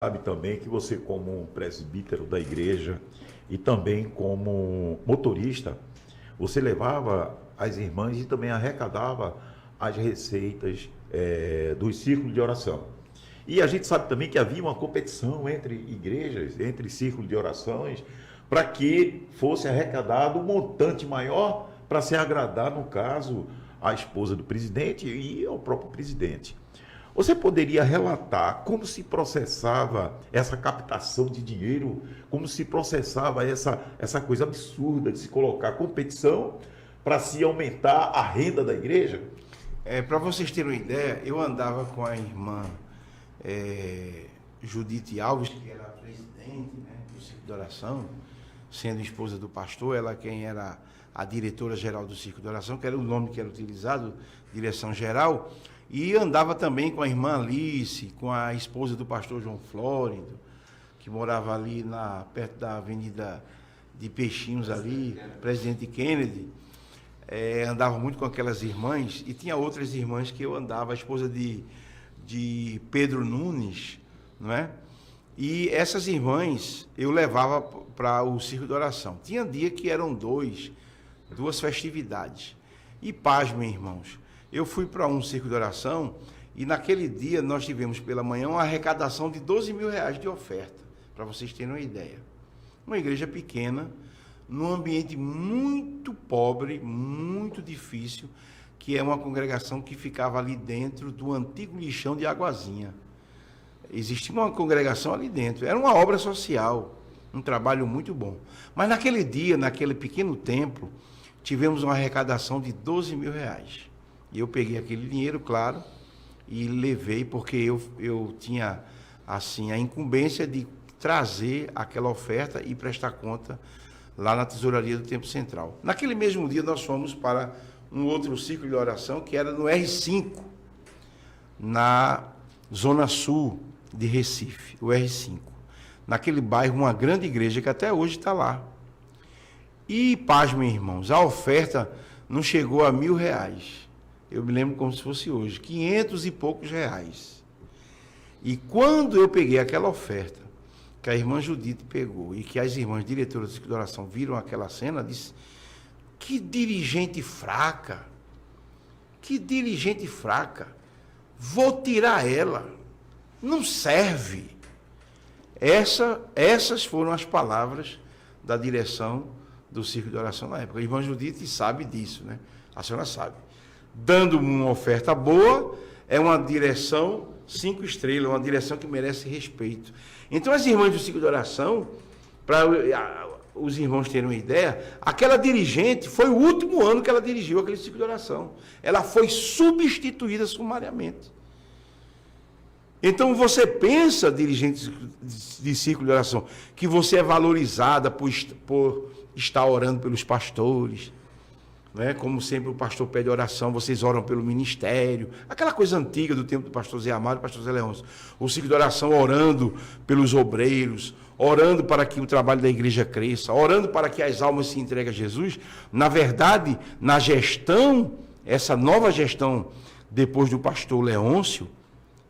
Sabe também que você, como um presbítero da igreja e também como motorista, você levava as irmãs e também arrecadava as receitas dos círculos de oração. E a gente sabe também que havia uma competição entre igrejas, entre círculos de orações, para que fosse arrecadado um montante maior para se agradar, no caso, a esposa do presidente e ao próprio presidente. Você poderia relatar como se processava essa captação de dinheiro, como se processava essa coisa absurda de se colocar competição para se aumentar a renda da igreja? Para vocês terem uma ideia, eu andava com a irmã Judite Alves, que era a presidente, né, do Círculo de Oração, sendo esposa do pastor, ela quem era a diretora-geral do Círculo de Oração, que era o nome que era utilizado, direção-geral, e andava também com a irmã Alice, com a esposa do pastor João Flórido, que morava ali perto da Avenida de Peixinhos ali, Presidente Kennedy. Andava muito com aquelas irmãs, e tinha outras irmãs que eu andava, a esposa de Pedro Nunes, não é? E essas irmãs eu levava para o Círculo de Oração. Tinha dia que eram duas festividades. E pasmem, irmãos, eu fui para um Círculo de Oração e naquele dia nós tivemos pela manhã uma arrecadação de R$ 12.000 de oferta, para vocês terem uma ideia. Uma igreja pequena, num ambiente muito pobre, muito difícil, que é uma congregação que ficava ali dentro do antigo lixão de Águazinha. Existia uma congregação ali dentro, era uma obra social, um trabalho muito bom. Mas naquele dia, naquele pequeno templo, tivemos uma arrecadação de R$ 12.000. E eu peguei aquele dinheiro, claro, e levei, porque eu tinha, assim, a incumbência de trazer aquela oferta e prestar conta lá na tesouraria do Templo Central. Naquele mesmo dia, nós fomos para um outro ciclo de oração, que era no R5, na Zona Sul de Recife, o R5. Naquele bairro, uma grande igreja que até hoje está lá. E, pasmem, irmãos, a oferta não chegou a R$ 1.000. Eu me lembro como se fosse hoje, 500 e poucos reais. E quando eu peguei aquela oferta, que a irmã Judite pegou, e que as irmãs diretoras do ciclo de oração viram aquela cena, disse: que dirigente fraca, vou tirar ela, não serve. Essas foram as palavras da direção do Círculo de Oração na época. A irmã Judite sabe disso, né? A senhora sabe. Dando uma oferta boa, é uma direção 5 estrelas, uma direção que merece respeito. Então, as irmãs do Círculo de Oração, para os irmãos terem uma ideia, aquela dirigente, foi o último ano que ela dirigiu aquele Círculo de Oração. Ela foi substituída sumariamente. Então, você pensa, dirigente de Círculo de Oração, que você é valorizada por estar orando pelos pastores, né? Como sempre o pastor pede oração, vocês oram pelo ministério, aquela coisa antiga do tempo do pastor Zé Amaro e do pastor Zé Leôncio. O ciclo de oração orando pelos obreiros, orando para que o trabalho da igreja cresça, orando para que as almas se entreguem a Jesus. Na verdade, na gestão, essa nova gestão depois do pastor Leôncio,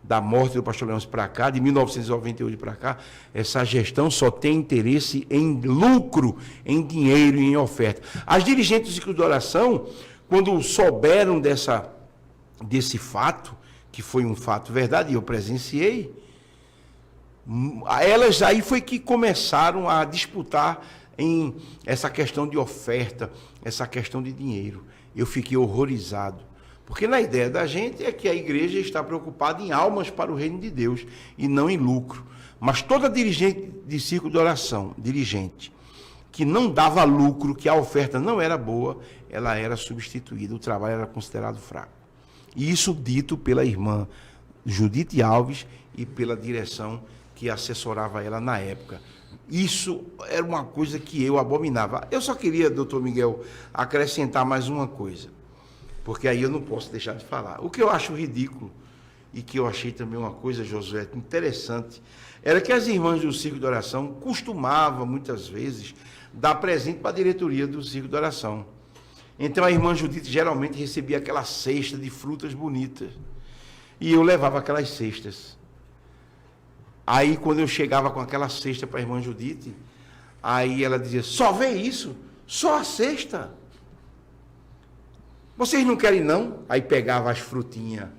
da morte do pastor Leôncio para cá, de 1998 para cá, essa gestão só tem interesse em lucro, em dinheiro e em oferta. As dirigentes do ciclo de oração, quando souberam desse fato, que foi um fato verdade, e eu presenciei, elas aí foi que começaram a disputar em essa questão de oferta, essa questão de dinheiro. Eu fiquei horrorizado. Porque na ideia da gente é que a igreja está preocupada em almas para o reino de Deus e não em lucro. Mas toda dirigente de círculo de oração, dirigente, que não dava lucro, que a oferta não era boa, ela era substituída, o trabalho era considerado fraco. E isso dito pela irmã Judite Alves e pela direção que assessorava ela na época. Isso era uma coisa que eu abominava. Eu só queria, doutor Miguel, acrescentar mais uma coisa, porque aí eu não posso deixar de falar. O que eu acho ridículo, e que eu achei também uma coisa, Josué, interessante, era que as irmãs do Círculo de Oração costumavam, muitas vezes, dar presente para a diretoria do Círculo de Oração. Então a irmã Judite geralmente recebia aquela cesta de frutas bonitas, e eu levava aquelas cestas. Aí, quando eu chegava com aquela cesta para a irmã Judite, aí ela dizia, só vê isso? Só a cesta? Vocês não querem, não? Aí pegava as frutinhas,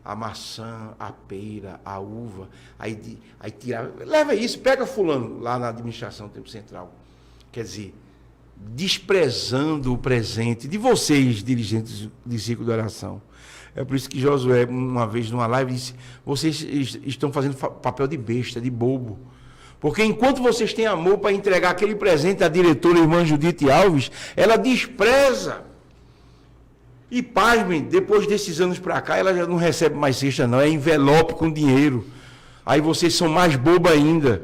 a maçã, a pera, a uva, aí tirava, leva isso, pega fulano, lá na administração do Tempo Central. Quer dizer, desprezando o presente de vocês, dirigentes de ciclo de oração. É por isso que Josué, uma vez numa live, disse, vocês estão fazendo papel de besta, de bobo. Porque enquanto vocês têm amor para entregar aquele presente à diretora, irmã Judite Alves, ela despreza. E pasmem, depois desses anos para cá, ela já não recebe mais cesta não, é envelope com dinheiro. Aí vocês são mais bobos ainda,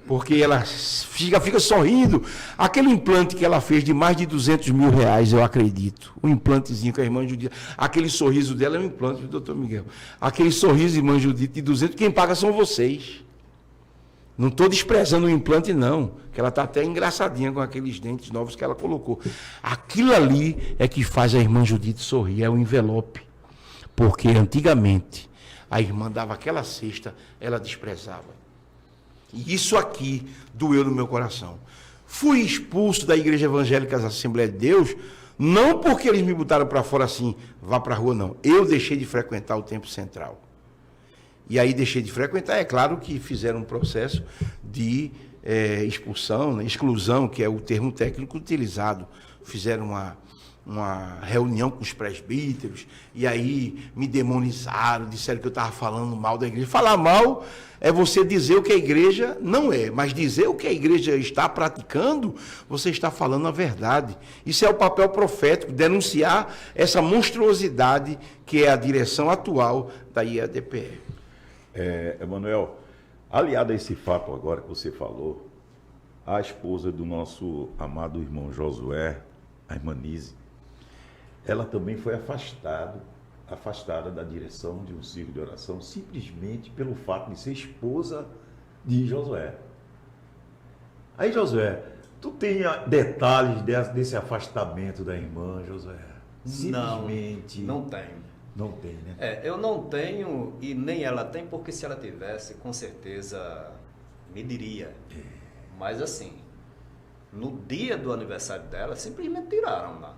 porque ela fica sorrindo. Aquele implante que ela fez de mais de 200 mil reais, eu acredito. O implantezinho que a irmã Judite, aquele sorriso dela é um implante do doutor Miguel. Aquele sorriso, irmã Judite, de 200, quem paga são vocês. Não estou desprezando o implante, não, que ela está até engraçadinha com aqueles dentes novos que ela colocou. Aquilo ali é que faz a irmã Judite sorrir, é o envelope. Porque antigamente a irmã dava aquela cesta, ela desprezava. E isso aqui doeu no meu coração. Fui expulso da Igreja Evangélica da Assembleia de Deus, não porque eles me botaram para fora assim, vá para a rua, não. Eu deixei de frequentar o Templo Central. E aí deixei de frequentar, é claro que fizeram um processo de expulsão, né, exclusão, que é o termo técnico utilizado. Fizeram uma reunião com os presbíteros, e aí me demonizaram, disseram que eu estava falando mal da igreja. Falar mal é você dizer o que a igreja não é, mas dizer o que a igreja está praticando, você está falando a verdade. Isso é o papel profético, denunciar essa monstruosidade que é a direção atual da IADPE. Emanuel, aliado a esse fato agora que você falou, a esposa do nosso amado irmão Josué, a irmã Nise, ela também foi afastada da direção de um círculo de oração, simplesmente pelo fato de ser esposa de Josué. Aí, Josué, tu tem detalhes desse afastamento da irmã, Josué? Simplesmente. Não tenho. Não tem, né? Eu não tenho e nem ela tem, porque se ela tivesse, com certeza me diria. Mas assim, no dia do aniversário dela, simplesmente tiraram lá.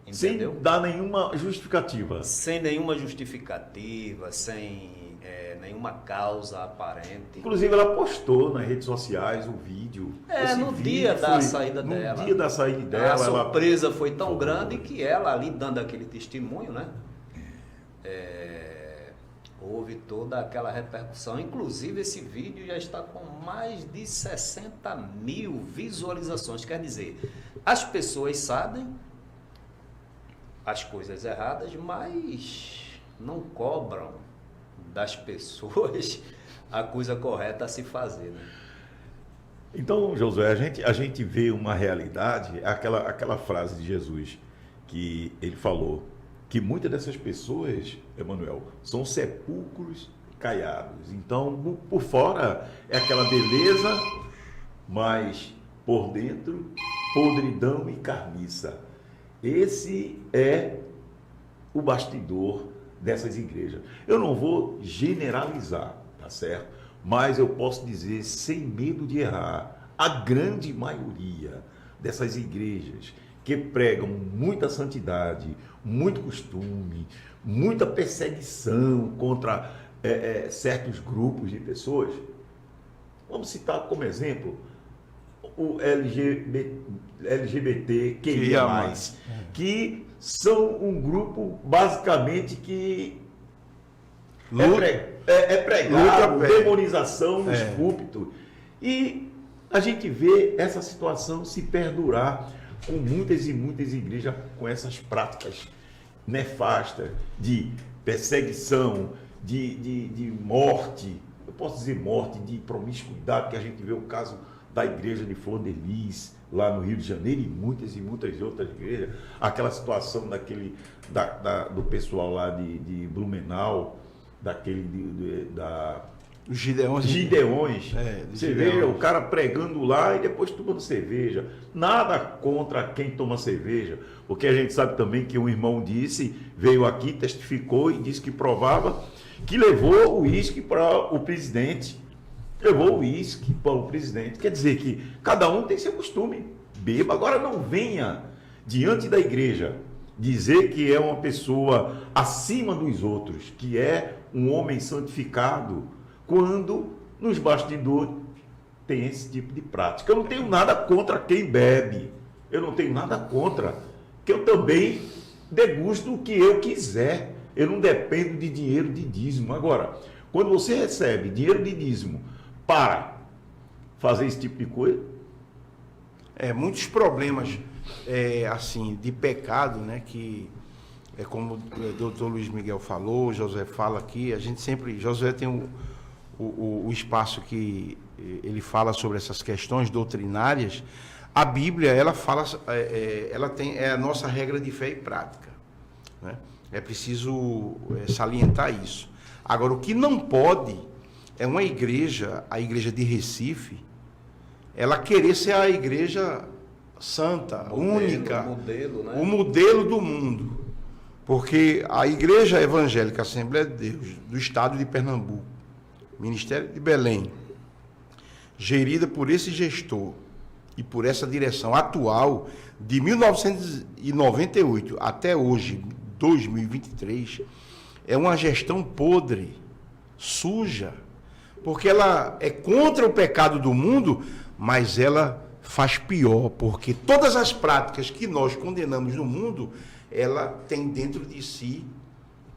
Entendeu? Sem dar nenhuma justificativa. Sem nenhuma justificativa, sem nenhuma causa aparente. Inclusive, ela postou nas redes sociais um vídeo. No dia da saída dela. No dia da saída dela. A surpresa foi tão grande que ela ali dando aquele testemunho, né? Houve toda aquela repercussão. Inclusive, esse vídeo já está com mais de 60 mil visualizações. Quer dizer, as pessoas sabem as coisas erradas, mas não cobram das pessoas a coisa correta a se fazer, né? Então, Josué, a gente vê uma realidade, aquela frase de Jesus que ele falou, que muitas dessas pessoas, Emanuel, são sepulcros caiados. Então, por fora é aquela beleza, mas por dentro, podridão e carniça. Esse é o bastidor dessas igrejas. Eu não vou generalizar, tá certo? Mas eu posso dizer, sem medo de errar, a grande maioria dessas igrejas que pregam muita santidade, muito costume, muita perseguição contra certos grupos de pessoas. Vamos citar como exemplo o LGBTQIA+, que são um grupo basicamente que é pregado, demonização nos púlpitos. E a gente vê essa situação se perdurar com muitas e muitas igrejas com essas práticas nefastas de perseguição, de morte, eu posso dizer morte, de promiscuidade, que a gente vê o caso da igreja de Flor de Lis, lá no Rio de Janeiro, e muitas outras igrejas, aquela situação do pessoal lá de Blumenau, os Gideões. Você vê o cara pregando lá e depois tomando cerveja. Nada contra quem toma cerveja, porque a gente sabe também que um irmão veio aqui, testificou e disse que provava que levou o uísque para o presidente levou o uísque para o presidente. Quer dizer que cada um tem seu costume. Beba. Agora não venha diante da igreja dizer que é uma pessoa acima dos outros, que é um homem santificado, quando nos bastidores tem esse tipo de prática. Eu não tenho nada contra quem bebe. Eu não tenho nada contra, que eu também degusto o que eu quiser. Eu não dependo de dinheiro de dízimo. Agora, quando você recebe dinheiro de dízimo para fazer esse tipo de coisa... Muitos problemas, assim, de pecado, né, que é como o doutor Luiz Miguel falou, o Josué fala aqui, a gente sempre... Josué tem o espaço que ele fala sobre essas questões doutrinárias. A Bíblia, ela fala, ela tem a nossa regra de fé e prática, né? É preciso salientar isso. Agora, o que não pode é uma igreja, a igreja de Recife, ela querer ser a igreja santa, única, modelo, né? O modelo do mundo. Porque a Igreja Evangélica Assembleia de Deus, do estado de Pernambuco, Ministério de Belém, gerida por esse gestor e por essa direção atual, de 1998 até hoje, 2023, é uma gestão podre, suja, porque ela é contra o pecado do mundo, mas ela faz pior, porque todas as práticas que nós condenamos no mundo, ela tem dentro de si,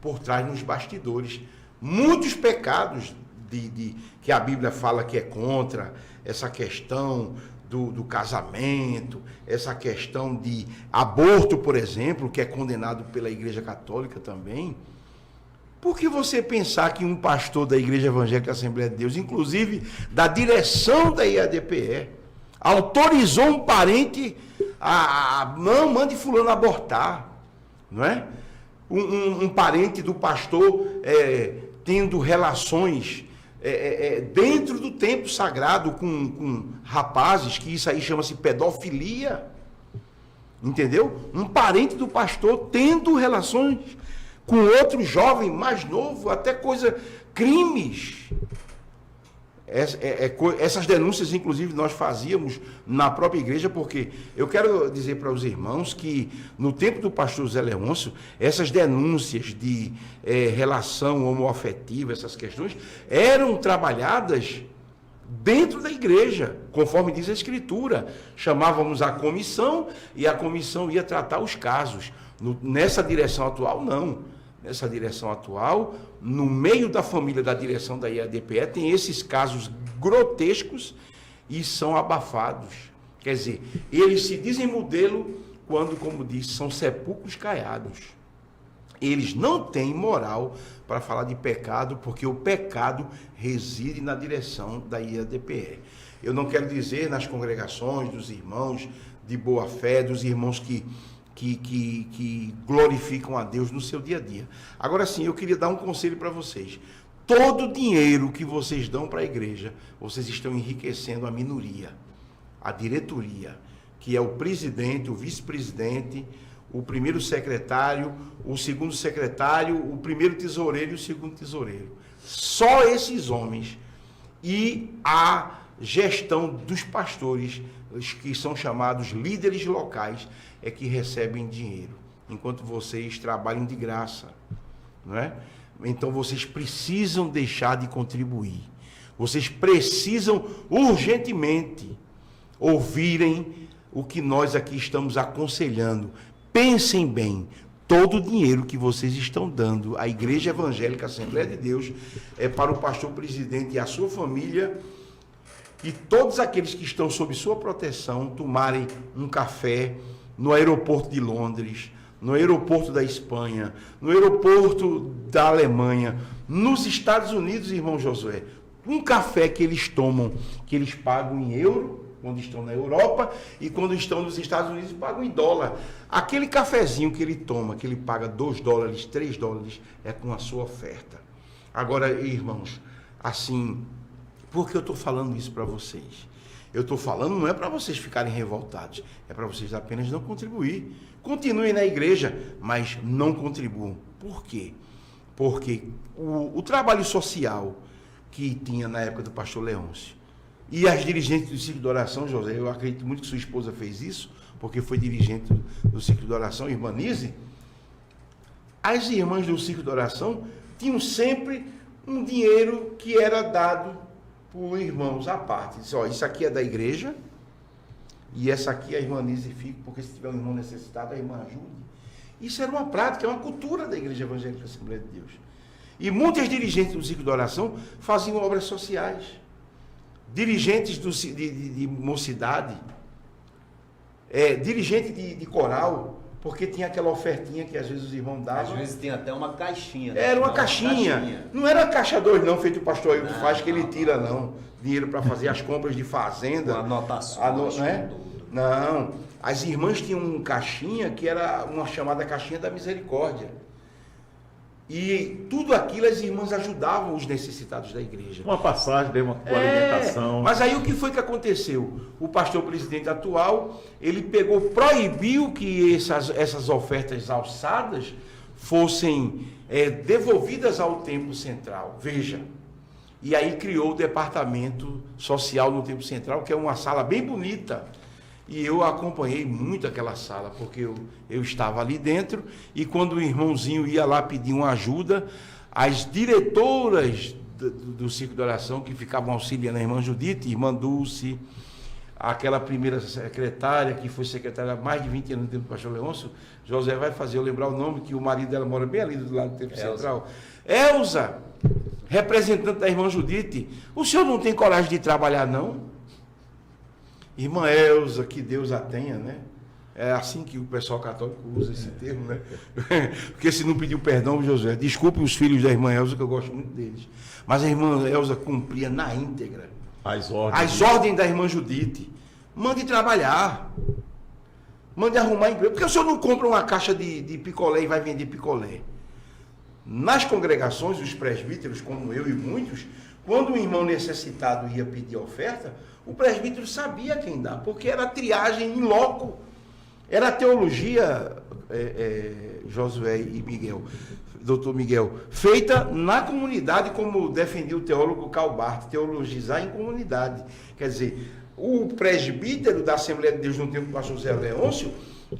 por trás nos bastidores, muitos pecados que a Bíblia fala que é contra, essa questão do casamento, essa questão de aborto, por exemplo, que é condenado pela Igreja Católica também. Por que você pensar que um pastor da Igreja Evangélica Assembleia de Deus, inclusive da direção da IADPE, autorizou um parente não, mande fulano abortar, não é? Um parente do pastor tendo relações dentro do templo sagrado com rapazes, que isso aí chama-se pedofilia, entendeu? Um parente do pastor tendo relações com outro jovem mais novo, até crimes. Essas denúncias, inclusive, nós fazíamos na própria igreja, porque eu quero dizer para os irmãos que, no tempo do pastor Zé Leôncio, essas denúncias de relação homoafetiva, essas questões, eram trabalhadas dentro da igreja, conforme diz a Escritura. Chamávamos a comissão e a comissão ia tratar os casos. Nessa direção atual, não. Nessa direção atual, no meio da família da direção da IADPE, tem esses casos grotescos e são abafados. Quer dizer, eles se dizem modelo quando, como disse, são sepulcros caiados. Eles não têm moral para falar de pecado, porque o pecado reside na direção da IADPE. Eu não quero dizer nas congregações dos irmãos de boa fé, dos irmãos que glorificam a Deus no seu dia a dia. Agora sim, eu queria dar um conselho para vocês. Todo o dinheiro que vocês dão para a igreja, vocês estão enriquecendo a minoria, a diretoria, que é o presidente, o vice-presidente, o primeiro secretário, o segundo secretário, o primeiro tesoureiro e o segundo tesoureiro. Só esses homens e a gestão dos pastores, que são chamados líderes locais, é que recebem dinheiro, enquanto vocês trabalham de graça, não é? Então vocês precisam deixar de contribuir. Vocês precisam urgentemente ouvirem o que nós aqui estamos aconselhando. Pensem bem, todo o dinheiro que vocês estão dando à Igreja Evangélica Assembleia de Deus é para o pastor presidente e a sua família, e todos aqueles que estão sob sua proteção tomarem um café no aeroporto de Londres, no aeroporto da Espanha, no aeroporto da Alemanha, nos Estados Unidos, irmão Josué. Um café que eles tomam, que eles pagam em euro, quando estão na Europa, e quando estão nos Estados Unidos, pagam em dólar. Aquele cafezinho que ele toma, que ele paga $2, $3, é com a sua oferta. Agora, irmãos, assim, por que eu estou falando isso para vocês? Eu estou falando, não é para vocês ficarem revoltados, é para vocês apenas não contribuir. Continuem na igreja, mas não contribuam. Por quê? Porque o trabalho social, que tinha na época do pastor Leôncio. E as dirigentes do Círculo de Oração, José, eu acredito muito que sua esposa fez isso, porque foi dirigente do Círculo de Oração, irmã Nise. As irmãs do Círculo de Oração tinham sempre um dinheiro que era dado por irmãos à parte. Diz, ó, isso aqui é da igreja, e essa aqui a irmã Nise fica, porque se tiver um irmão necessitado, a irmã ajude. Isso era uma prática, é uma cultura da Igreja Evangélica Assembleia de Deus. E muitas dirigentes do Círculo de Oração faziam obras sociais. Dirigentes de mocidade, dirigente de coral, porque tinha aquela ofertinha que às vezes os irmãos davam. Às vezes tinha até uma caixinha. Né? Era uma caixinha. Não era caixa 2 não, feito o pastor Ailton faz, que ele tira não. Dinheiro para fazer as compras de fazenda. Com anotações, né? Não. As irmãs tinham uma caixinha que era uma chamada caixinha da misericórdia. E tudo aquilo as irmãs ajudavam os necessitados da igreja. Uma passagem, deu uma alimentação. Mas aí o que foi que aconteceu? O pastor presidente atual, ele proibiu que essas ofertas alçadas fossem devolvidas ao Templo Central. Veja. E aí criou o departamento social no Templo Central, que é uma sala bem bonita. E eu acompanhei muito aquela sala, porque eu estava ali dentro, e quando o irmãozinho ia lá pedir uma ajuda, as diretoras do Círculo de Oração, que ficavam auxiliando a irmã Judite, irmã Dulce, aquela primeira secretária, que foi secretária há mais de 20 anos no tempo do pastor Leôncio, José vai fazer eu lembrar o nome, que o marido dela mora bem ali do lado do Templo Central. Elza, representante da irmã Judite, o senhor não tem coragem de trabalhar, não? Irmã Elza, que Deus a tenha, né? É assim que o pessoal católico usa esse termo, né? Porque se não pediu perdão, José, desculpe os filhos da irmã Elza, que eu gosto muito deles. Mas a irmã Elza cumpria na íntegra as ordens da irmã Judite. Mande trabalhar. Mande arrumar emprego. Porque o senhor não compra uma caixa de picolé e vai vender picolé. Nas congregações, os presbíteros, como eu e muitos, quando um irmão necessitado ia pedir oferta, o presbítero sabia quem dá, porque era triagem em loco. Era teologia, Josué e Miguel, doutor Miguel, feita na comunidade, como defendia o teólogo Karl Barth, teologizar em comunidade. Quer dizer, o presbítero da Assembleia de Deus no tempo do pastor Zé Leôncio,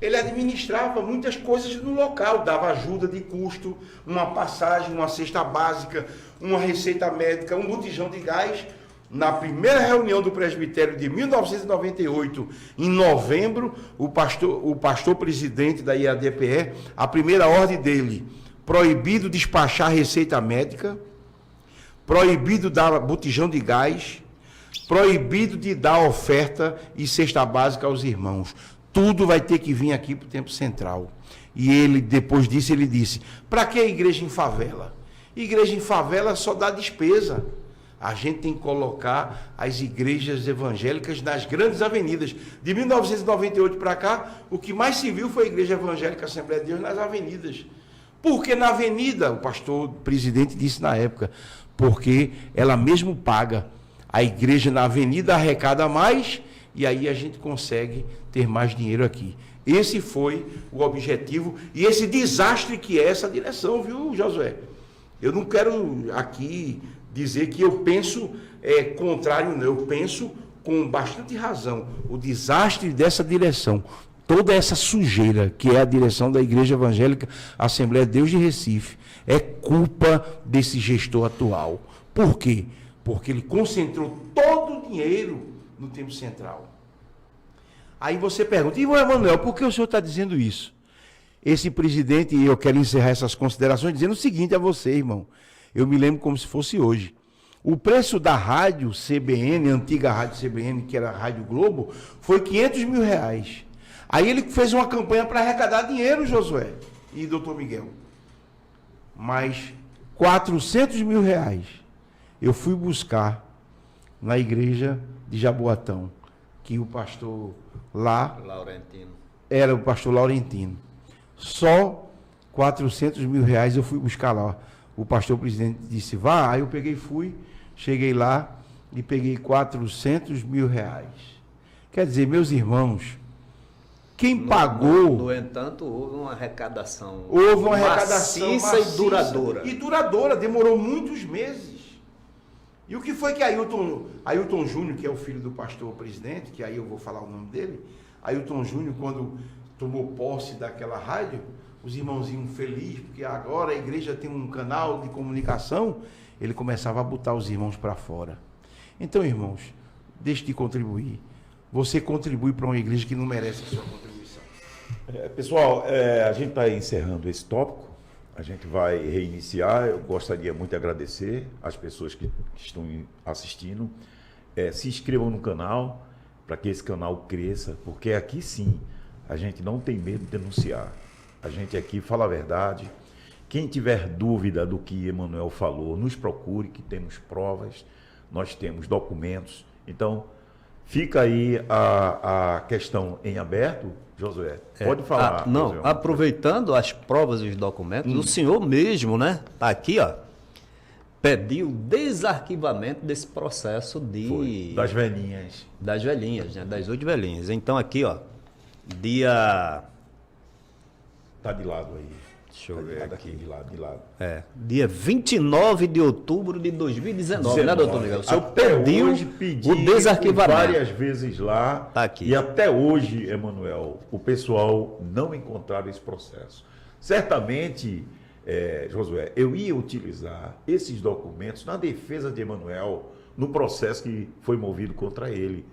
ele administrava muitas coisas no local, dava ajuda de custo, uma passagem, uma cesta básica, uma receita médica, um botijão de gás. Na primeira reunião do presbitério de 1998, em novembro, o pastor presidente da IADPE, a primeira ordem dele, proibido despachar receita médica, proibido dar botijão de gás, proibido de dar oferta e cesta básica aos irmãos. Tudo vai ter que vir aqui para o Templo Central. E ele, depois disso, ele disse, para que a igreja em favela? Igreja em favela só dá despesa. A gente tem que colocar as igrejas evangélicas nas grandes avenidas. De 1998 para cá, o que mais se viu foi a Igreja Evangélica Assembleia de Deus nas avenidas. Porque na avenida, o pastor presidente disse na época, porque ela mesmo paga. A igreja na avenida arrecada mais e aí a gente consegue ter mais dinheiro aqui. Esse foi o objetivo e esse desastre que é essa direção, viu, Josué? Eu não quero aqui dizer que eu penso contrário, não. Eu penso com bastante razão. O desastre dessa direção, toda essa sujeira que é a direção da Igreja Evangélica Assembleia de Deus de Recife, é culpa desse gestor atual. Por quê? Porque ele concentrou todo o dinheiro no Templo Central. Aí você pergunta, irmão Emanuel, por que o senhor está dizendo isso? Esse presidente, e eu quero encerrar essas considerações dizendo o seguinte a você, irmão. Eu me lembro como se fosse hoje. O preço da rádio CBN, antiga rádio CBN, que era a Rádio Globo, foi R$500 mil. Aí ele fez uma campanha para arrecadar dinheiro, Josué e doutor Miguel. Mas R$400 mil eu fui buscar na igreja de Jaboatão, que o pastor lá era o pastor Laurentino. Só R$400 mil eu fui buscar lá. O pastor presidente disse, vá, aí eu peguei, cheguei lá e peguei R$400 mil. Quer dizer, meus irmãos, quem pagou... No entanto, houve uma arrecadação. Maciça e duradoura. E duradoura, demorou muitos meses. E o que foi que Ailton Júnior, que é o filho do pastor presidente, que aí eu vou falar o nome dele, Ailton Júnior, quando tomou posse daquela rádio, os irmãozinhos felizes, porque agora a igreja tem um canal de comunicação, ele começava a botar os irmãos para fora. Então, irmãos, deixe de contribuir. Você contribui para uma igreja que não merece a sua contribuição. Pessoal, a gente está encerrando esse tópico. A gente vai reiniciar. Eu gostaria muito de agradecer às pessoas que estão assistindo. Se inscrevam no canal para que esse canal cresça, porque aqui sim a gente não tem medo de denunciar. A gente aqui fala a verdade. Quem tiver dúvida do que Emanuel falou, nos procure, que temos provas, nós temos documentos. Então, fica aí a questão em aberto. Josué, pode falar. Não, Josué. aproveitando as provas e os documentos, o senhor mesmo, né, tá aqui, ó, pediu desarquivamento desse processo Foi, das velhinhas. das velhinhas, né, das 8 velhinhas. Então aqui, ó, dia... Tá de lado aí. Deixa eu Tá de ver lado aqui. de lado, de lado. Dia 29 de outubro de 2019, né, doutor Miguel? O senhor Até pediu hoje pedi o desarquivamento. várias vezes lá. Tá aqui. E até hoje, Emanuel, o pessoal não encontraram esse processo. Certamente, Josué, eu ia utilizar esses documentos na defesa de Emanuel no processo que foi movido contra ele.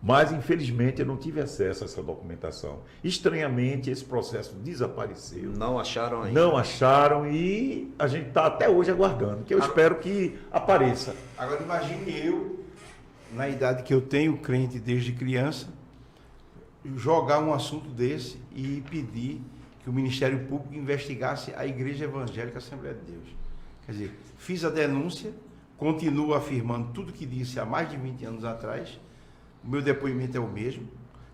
Mas, infelizmente, eu não tive acesso a essa documentação. Estranhamente, esse processo desapareceu. Não acharam ainda? Não acharam e a gente está até hoje aguardando, que eu espero que apareça. Agora imagine eu, na idade que eu tenho, crente desde criança, jogar um assunto desse e pedir que o Ministério Público investigasse a Igreja Evangélica Assembleia de Deus. Quer dizer, fiz a denúncia, continuo afirmando tudo que disse há mais de 20 anos atrás. O meu depoimento é o mesmo.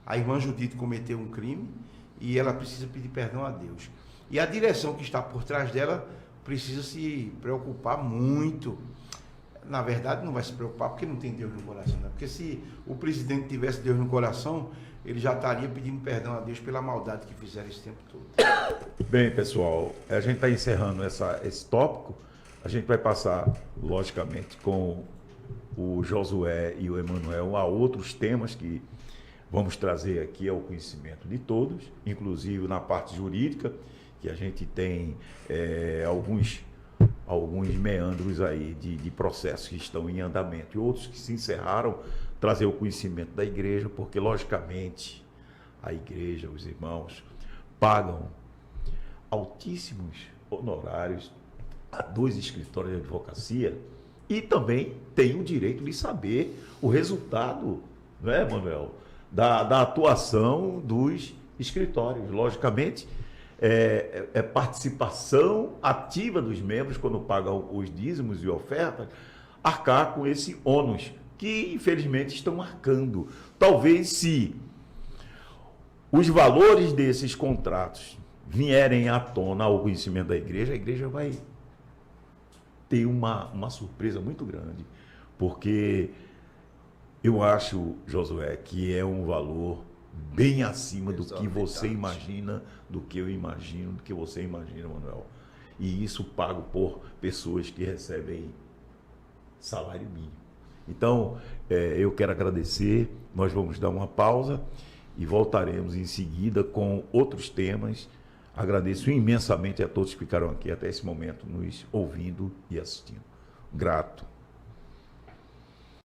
A irmã Judite cometeu um crime e ela precisa pedir perdão a Deus. E a direção que está por trás dela precisa se preocupar muito. Na verdade, não vai se preocupar porque não tem Deus no coração, né? Porque se o presidente tivesse Deus no coração, ele já estaria pedindo perdão a Deus pela maldade que fizeram esse tempo todo. Bem, pessoal, a gente está encerrando esse tópico. A gente vai passar, logicamente, com o Josué e o Emanuel a outros temas que vamos trazer aqui ao conhecimento de todos, inclusive na parte jurídica, que a gente tem alguns meandros aí de processos que estão em andamento e outros que se encerraram, trazer o conhecimento da igreja, porque logicamente a igreja, os irmãos, pagam altíssimos honorários a 2 escritórios de advocacia e também tem o direito de saber o resultado, não é, Manuel, da atuação dos escritórios. Logicamente, participação ativa dos membros, quando pagam os dízimos e ofertas, arcar com esse ônus, que infelizmente estão arcando. Talvez se os valores desses contratos vierem à tona ao conhecimento da igreja, a igreja vai ter uma surpresa muito grande, porque eu acho, Josué, que é um valor bem acima do que você imagina, do que eu imagino, do que você imagina, Manuel. E isso pago por pessoas que recebem salário mínimo. Então, eu quero agradecer, nós vamos dar uma pausa e voltaremos em seguida com outros temas. Agradeço imensamente a todos que ficaram aqui até esse momento nos ouvindo e assistindo. Grato.